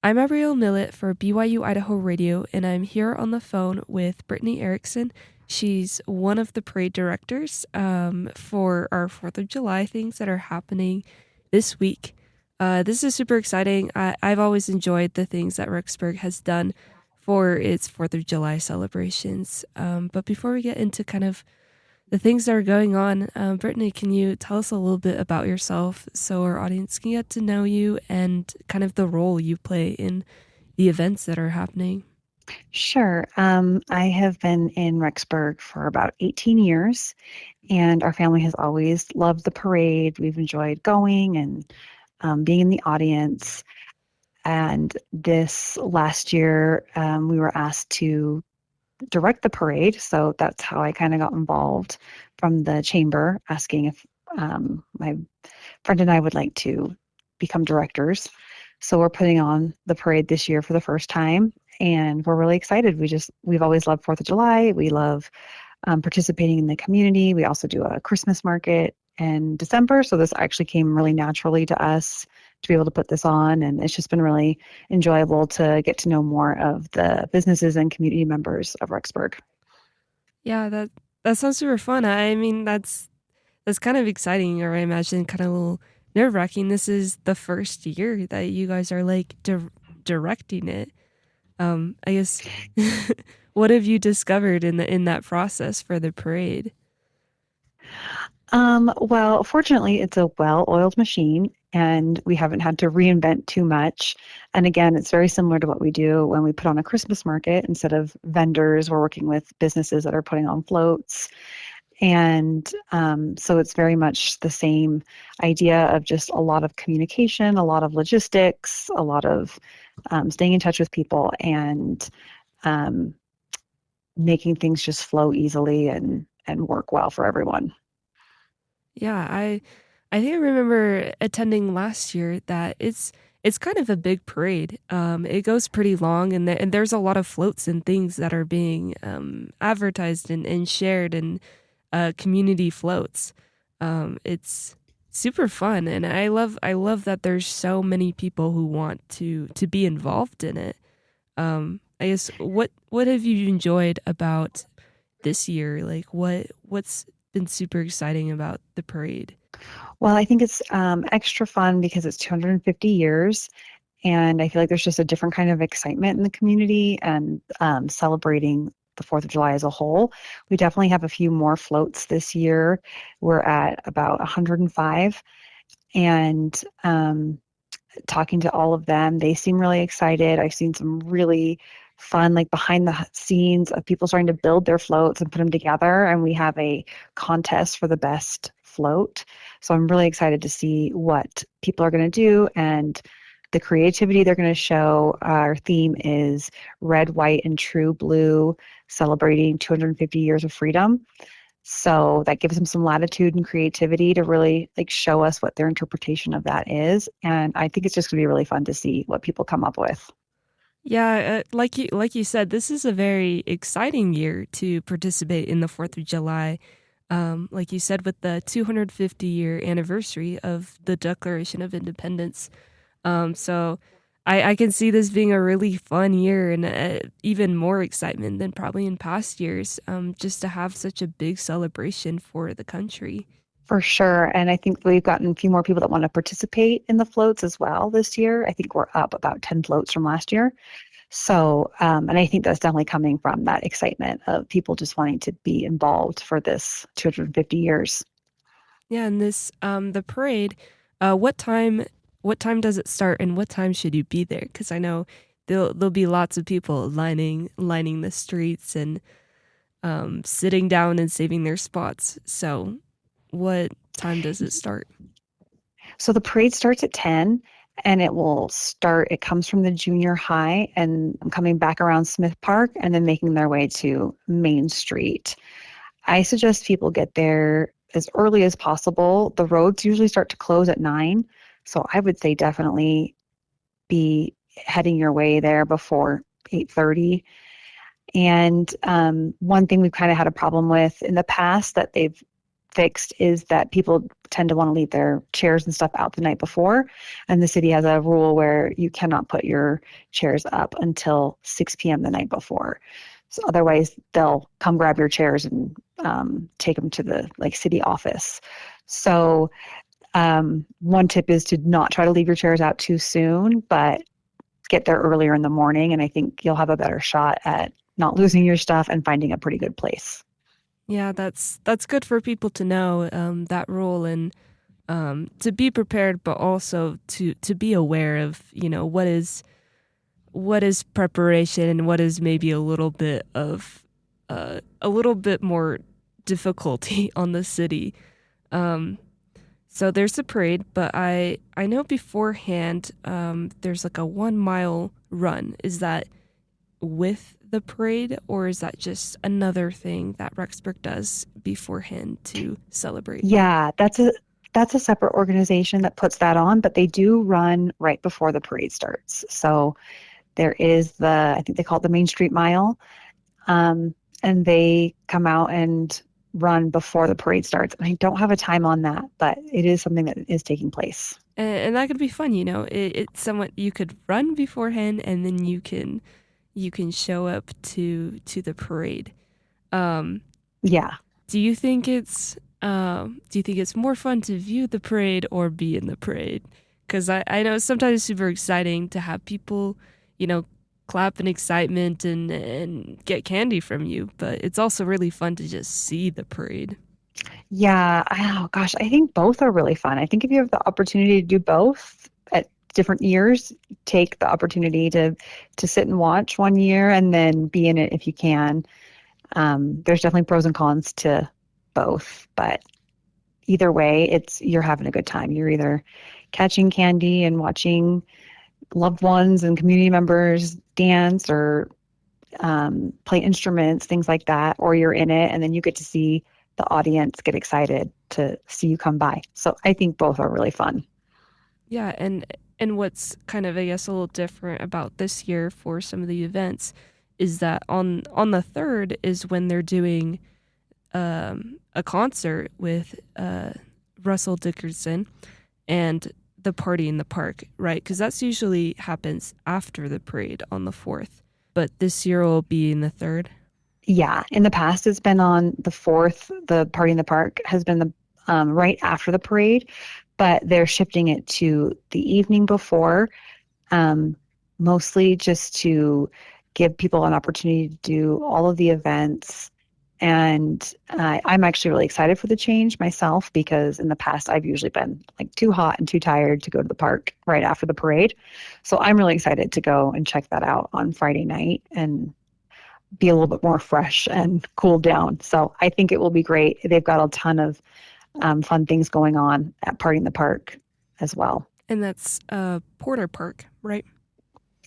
I'm Abrielle Millet for BYU-Idaho Radio, and I'm here on the phone with Brittany Erickson. She's one of the parade directors for our 4th of July things that are happening this week. This is super exciting. I've always enjoyed the things that Rexburg has done for its 4th of July celebrations. But before we get into kind of the things that are going on. Brittany, can you tell us a little bit about yourself so our audience can get to know you and kind of the role you play in the events that are happening? Sure. I have been in Rexburg for about 18 years, and our family has always loved the parade. We've enjoyed going and being in the audience. And this last year, we were asked to direct the parade. So that's how I kind of got involved from the chamber, asking if my friend and I would like to become directors. So we're putting on the parade this year for the first time, and we're really excited. We've always loved 4th of July. We love participating in the community. We also do a Christmas market in December, so this actually came really naturally to us to be able to put this on, and it's just been really enjoyable to get to know more of the businesses and community members of Rexburg. Yeah, that sounds super fun. I mean, that's kind of exciting, or I imagine kind of a little nerve wracking. This is the first year that you guys are like directing it. I guess what have you discovered in that process for the parade? Well, fortunately, it's a well-oiled machine, and we haven't had to reinvent too much. And again, it's very similar to what we do when we put on a Christmas market. Instead of vendors, we're working with businesses that are putting on floats. And so it's very much the same idea of just a lot of communication, a lot of logistics, a lot of staying in touch with people, and um, making things just flow easily and work well for everyone. Yeah, I think I remember attending last year that it's kind of a big parade. It goes pretty long, and there's a lot of floats and things that are being advertised and shared, and community floats. It's super fun, and I love that there's so many people who want to be involved in it. I guess what have you enjoyed about this year? Like what's been super exciting about the parade? Well, I think it's extra fun because it's 250 years, and I feel like there's just a different kind of excitement in the community and celebrating the 4th of July as a whole. We definitely have a few more floats this year. We're at about 105, and talking to all of them, they seem really excited. I've seen some really fun, like behind the scenes of people starting to build their floats and put them together. And we have a contest for the best float. So I'm really excited to see what people are going to do and the creativity they're going to show. Our theme is red, white, and true blue, celebrating 250 years of freedom. So that gives them some latitude and creativity to really like show us what their interpretation of that is. And I think it's just gonna be really fun to see what people come up with. Yeah, like you said, this is a very exciting year to participate in the 4th of July. Like you said, with the 250-year anniversary of the Declaration of Independence. So I can see this being a really fun year and even more excitement than probably in past years, just to have such a big celebration for the country. For sure. And I think we've gotten a few more people that want to participate in the floats as well this year. I think we're up about 10 floats from last year. So, and I think that's definitely coming from that excitement of people just wanting to be involved for this 250 years. Yeah, and this the parade, what time does it start and what time should you be there? Because I know there'll be lots of people lining the streets and sitting down and saving their spots. So, what time does it start? So the parade starts at 10, and it comes from the junior high and coming back around Smith Park and then making their way to Main Street. I suggest people get there as early as possible. The roads usually start to close at 9, so I would say definitely be heading your way there before 8:30. And one thing we've kind of had a problem with in the past that they've fixed is that people tend to want to leave their chairs and stuff out the night before. And the city has a rule where you cannot put your chairs up until 6 p.m. the night before. So otherwise, they'll come grab your chairs and take them to the city office. So one tip is to not try to leave your chairs out too soon, but get there earlier in the morning. And I think you'll have a better shot at not losing your stuff and finding a pretty good place. Yeah, that's good for people to know that rule and to be prepared, but also to be aware of what is preparation and what is maybe a little bit more difficulty on the city. So there's the parade, but I know beforehand there's like a 1 mile run. Is that with the parade, or is that just another thing that Rexburg does beforehand to celebrate? Yeah, that's a separate organization that puts that on, but they do run right before the parade starts. So there is I think they call it the Main Street Mile, and they come out and run before the parade starts. And I don't have a time on that, but it is something that is taking place. And that could be fun, it's somewhat you could run beforehand and then you can show up to the parade. Yeah. Do you think it's more fun to view the parade or be in the parade? Because I know sometimes it's super exciting to have people, clap in excitement and get candy from you, but it's also really fun to just see the parade. Yeah. Oh gosh, I think both are really fun. I think if you have the opportunity to do both at different years, take the opportunity to sit and watch one year and then be in it if you can. There's definitely pros and cons to both, but either way, you're having a good time. You're either catching candy and watching loved ones and community members dance or play instruments, things like that, or you're in it and then you get to see the audience get excited to see you come by. So I think both are really fun. Yeah, and what's kind of, I guess, a little different about this year for some of the events is that on the 3rd is when they're doing a concert with Russell Dickerson and the party in the park, right? Because that's usually happens after the parade on the 4th, but this year will be in the 3rd. Yeah, in the past it's been on the 4th. The party in the park has been the right after the parade, but they're shifting it to the evening before, mostly just to give people an opportunity to do all of the events. And I'm actually really excited for the change myself because in the past I've usually been too hot and too tired to go to the park right after the parade. So I'm really excited to go and check that out on Friday night and be a little bit more fresh and cooled down. So I think it will be great. They've got a ton of fun things going on at Party in the Park as well. And that's Porter Park, right?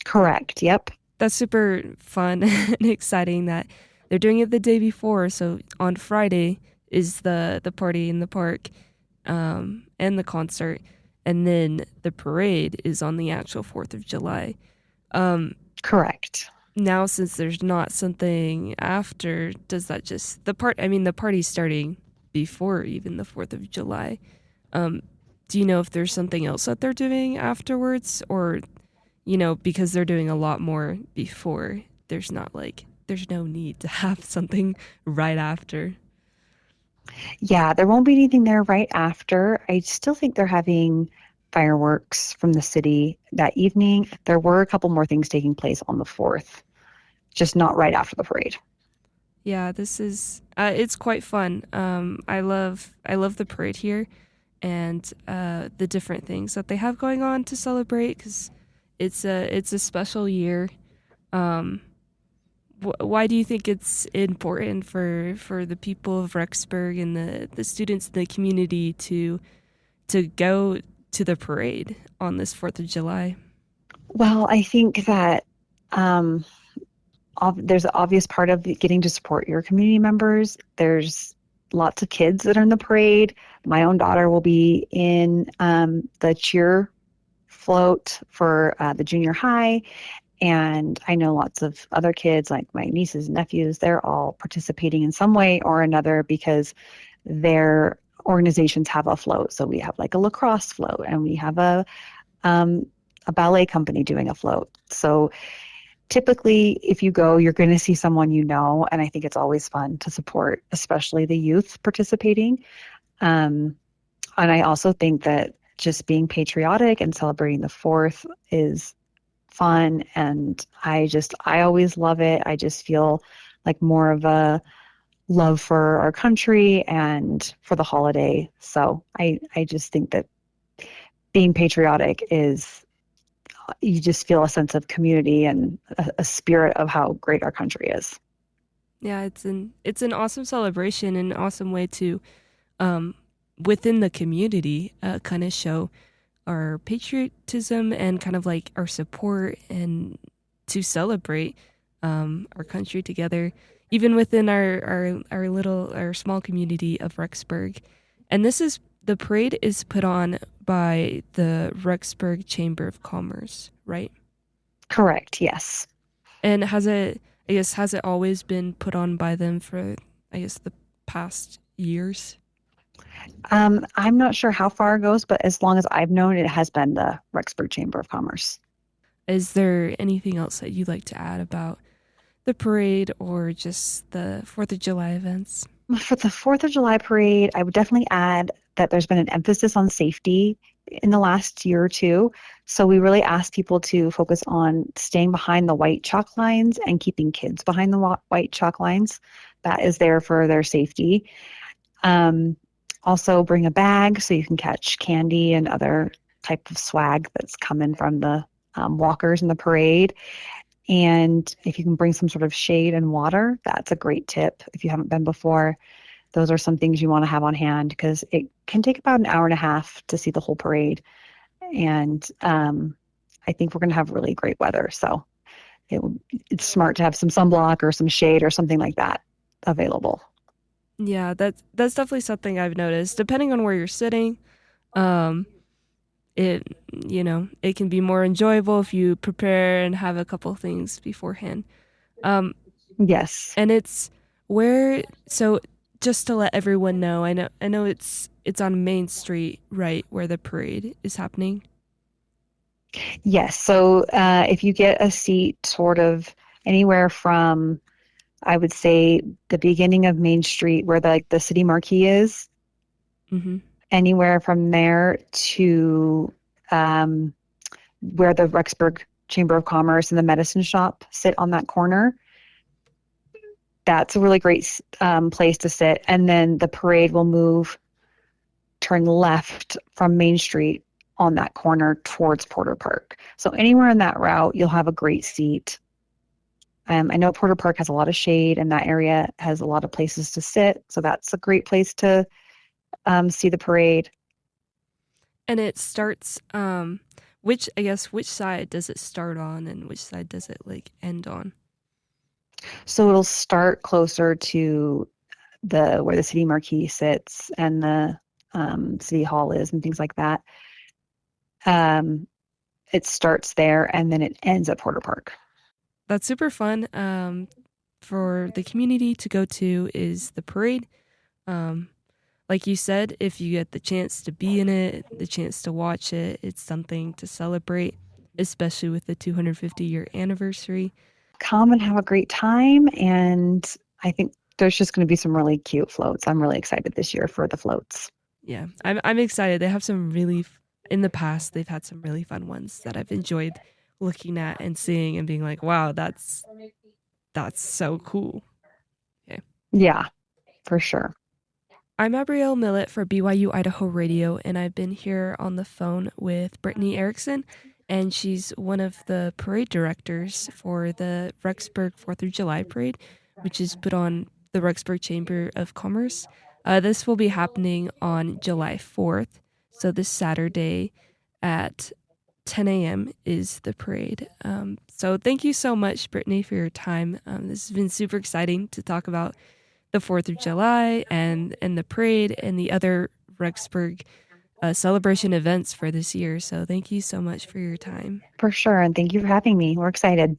Correct. Yep. That's super fun and exciting that they're doing it the day before. So on Friday is the party in the park and the concert. And then the parade is on the actual 4th of July. Correct. Now, since there's not something after, does that just the party's starting before even the 4th of July. Do you know if there's something else that they're doing afterwards, or because they're doing a lot more before, there's no need to have something right after? Yeah, there won't be anything there right after. I still think they're having fireworks from the city that evening. There were a couple more things taking place on the 4th, just not right after the parade. Yeah, this is it's quite fun. I love the parade here and the different things that they have going on to celebrate because it's a special year. Why do you think it's important for the people of Rexburg and the students in the community to go to the parade on this 4th of July? Well, I think that there's an obvious part of getting to support your community members. There's lots of kids that are in the parade. My own daughter will be in the cheer float for the junior high. And I know lots of other kids, like my nieces and nephews, they're all participating in some way or another because their organizations have a float. So we have like a lacrosse float, and we have um, a ballet company doing a float. So typically, if you go, you're going to see someone you know, and I think it's always fun to support, especially the youth participating. Um, and I also think that just being patriotic and celebrating the Fourth is fun, and I always love it. I just feel like more of a love for our country and for the holiday. So I just think that being patriotic is, you just feel a sense of community and a spirit of how great our country is. Yeah, it's an awesome celebration and an awesome way to um within the community kind of show our patriotism and kind of like our support and to celebrate our country together, even within our small community of Rexburg. And the parade is put on by the Rexburg Chamber of Commerce, right? Correct, yes. And has it always been put on by them for, I guess, the past years? I'm not sure how far it goes, but as long as I've known, it has been the Rexburg Chamber of Commerce. Is there anything else that you'd like to add about the parade or just the 4th of July events? For the Fourth of July parade, I would definitely add that there's been an emphasis on safety in the last year or two. So we really ask people to focus on staying behind the white chalk lines and keeping kids behind the white chalk lines. That is there for their safety. Um, Also, bring a bag so you can catch candy and other type of swag that's coming from the walkers in the parade. And if you can bring some sort of shade and water, that's a great tip if you haven't been before. Those are some things you want to have on hand because it can take about an hour and a half to see the whole parade. And I think we're going to have really great weather. So it, it's smart to have some sunblock or some shade or something like that available. Yeah, that's definitely something I've noticed. Depending on where you're sitting, um, it it can be more enjoyable if you prepare and have a couple things beforehand. Um, Yes. and it's where so just to let everyone know, I know it's on Main Street, right, where the parade is happening. Yes. So if you get a seat sort of anywhere from, I would say, the beginning of Main Street where the city marquee is, Mm-hmm. anywhere from there to um, where the Rexburg Chamber of Commerce and the medicine shop sit on that corner. That's a really great place to sit. And then the parade will turn left from Main Street on that corner towards Porter Park. So anywhere in that route, you'll have a great seat. I know Porter Park has a lot of shade, and that area has a lot of places to sit. So that's a great place to see the parade. And it starts which side does it start on and which side does it like end on? So it'll start closer to the where the city marquee sits and the city hall is and things like that. Um, it starts there and then it ends at Porter Park. That's super fun. For the community to go to is the parade. Um, like you said, if you get the chance to be in it, the chance to watch it, it's something to celebrate, especially with the 250-year anniversary. Come and have a great time, and I think there's just going to be some really cute floats. I'm really excited this year for the floats. Yeah, I'm excited. They have some in the past. They've had some really fun ones that I've enjoyed looking at and seeing and being like, wow, that's so cool. Okay. Yeah, for sure. I'm Abrielle Millett for BYU-Idaho Radio, and I've been here on the phone with Brittany Erickson, and she's one of the parade directors for the Rexburg 4th of July parade, which is put on the Rexburg Chamber of Commerce. This will be happening on July 4th, so this Saturday at 10 a.m. is the parade. So thank you so much, Brittany, for your time. This has been super exciting to talk about the 4th of July and the parade and the other Rexburg celebration events for this year. So thank you so much for your time. For sure. And thank you for having me. We're excited.